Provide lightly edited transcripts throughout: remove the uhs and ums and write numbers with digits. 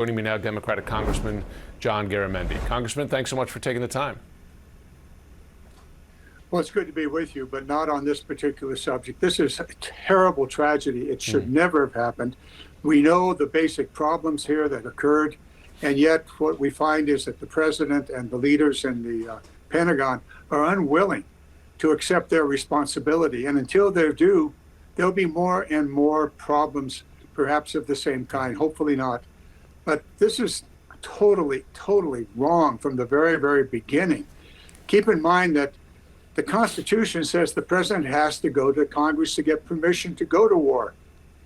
Joining me now, Democratic Congressman John Garamendi. Congressman, thanks so much for taking the time. Well, it's good to be with you, but not on this particular subject. This is a terrible tragedy. It should never have happened. We know the basic problems here that occurred, and yet what we find is that the president and the leaders in the Pentagon are unwilling to accept their responsibility. And until they do, there'll be more and more problems, perhaps of the same kind, hopefully not. But this is totally, totally wrong from the very, very beginning. Keep in mind that the Constitution says the president has to go to Congress to get permission to go to war.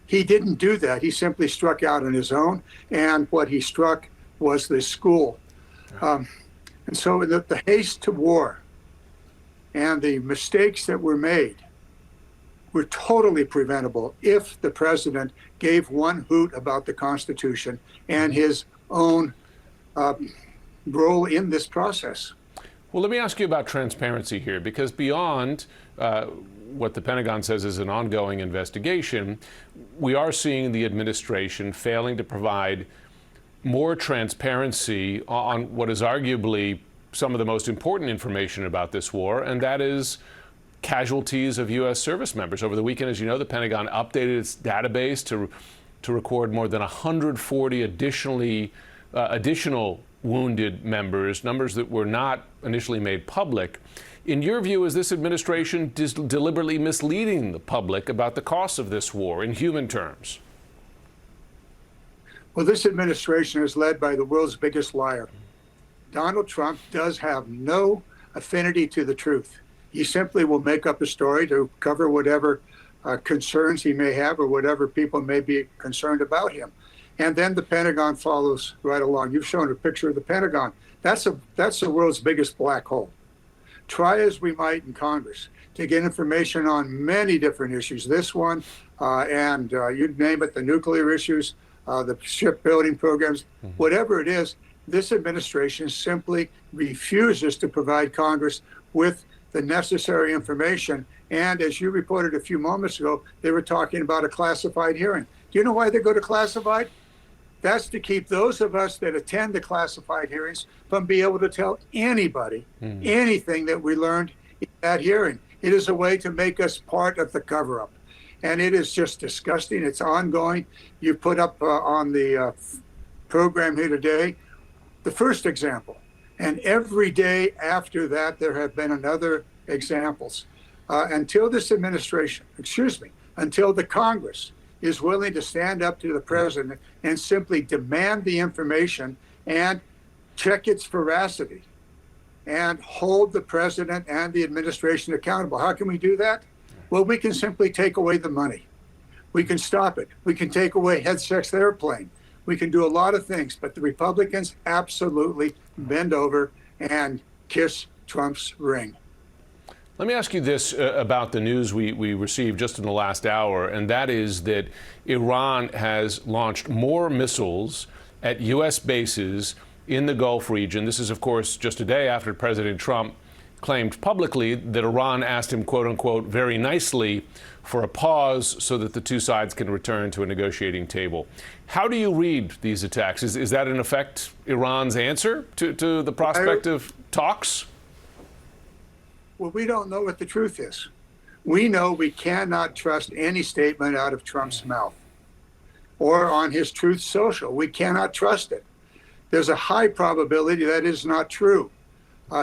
He didn't do that. He simply struck out on his own, and what he struck was the school. And so the haste to war and the mistakes that were made were totally preventable if the president gave one hoot about the Constitution and his own role in this process. Well, let me ask you about transparency here, because beyond what the Pentagon says is an ongoing investigation, we are seeing the administration failing to provide more transparency on what is arguably some of the most important information about this war, and that is casualties of U.S. service members. Over the weekend, as you know, the Pentagon updated its database to record more than 140 additional wounded members, numbers that were not initially made public. In your view, is this administration deliberately misleading the public about the costs of this war in human terms? Well, this administration is led by the world's biggest liar. Donald Trump does have no affinity to the truth. He simply will make up a story to cover whatever concerns he may have or whatever people may be concerned about him. And then the Pentagon follows right along. You've shown a picture of the Pentagon. That's the world's biggest black hole. Try as we might in Congress to get information on many different issues, this one, and you name it, the nuclear issues, the shipbuilding programs, whatever it is, this administration simply refuses to provide Congress with the necessary information. And as you reported a few moments ago, they were talking about a classified hearing. Do you know why they go to classified? That's to keep those of us that attend the classified hearings from being able to tell anybody anything that we learned in that hearing. It is a way to make us part of the cover-up. And it is just disgusting. It's ongoing. You put up on the program here today the first example. And every day after that, there have been another examples. Until this administration, until the Congress is willing to stand up to the president and simply demand the information and check its veracity and hold the president and the administration accountable. How can we do that? Well, we can simply take away the money. We can stop it. We can take away head sex airplane. We can do a lot of things, but the Republicans absolutely bend over and kiss Trump's ring. Let me ask you this about the news we received just in the last hour, and that is that Iran has launched more missiles at U.S. bases in the Gulf region. This is, of course, just a day after President Trump claimed publicly that Iran asked him, quote unquote, very nicely for a pause so that the two sides can return to a negotiating table. How do you read these attacks? Is that, in effect, Iran's answer to the prospect of talks? Well, we don't know what the truth is. We know we cannot trust any statement out of Trump's mouth or on his Truth Social. We cannot trust it. There's a high probability that is not true.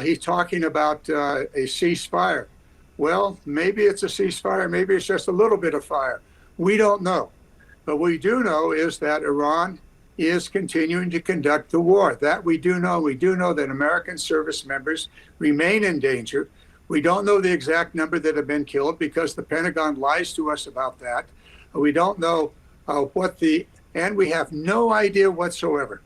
He's talking about a ceasefire. Well, maybe it's a ceasefire, maybe it's just a little bit of fire. We don't know. But what we do know is that Iran is continuing to conduct the war. That we do know. We do know that American service members remain in danger. We don't know the exact number that have been killed because the Pentagon lies to us about that. We don't know and we have no idea whatsoever.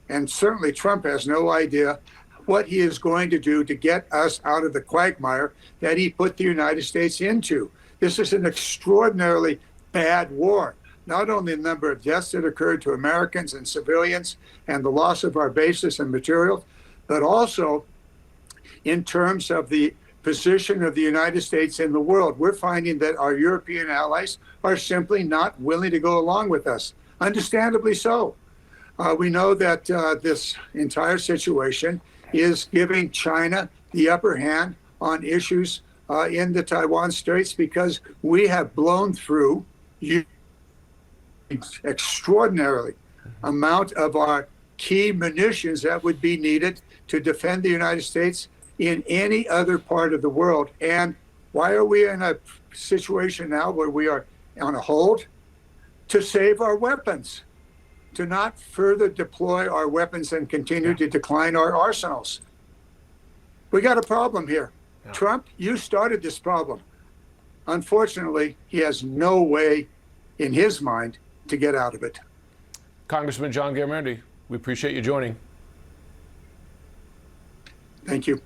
And certainly Trump has no idea what he is going to do to get us out of the quagmire that he put the United States into. This is an extraordinarily bad war. Not only the number of deaths that occurred to Americans and civilians and the loss of our bases and materials, but also in terms of the position of the United States in the world. We're finding that our European allies are simply not willing to go along with us, understandably so. We know that this entire situation is giving China the upper hand on issues in the Taiwan Straits because we have blown through extraordinarily amount of our key munitions that would be needed to defend the United States in any other part of the world. And why are we in a situation now where we are on a hold? To save our weapons, to not further deploy our weapons and continue to decline our arsenals. We got a problem here. Yeah. Trump, you started this problem. Unfortunately, he has no way in his mind to get out of it. Congressman John Garamendi, we appreciate you joining. Thank you.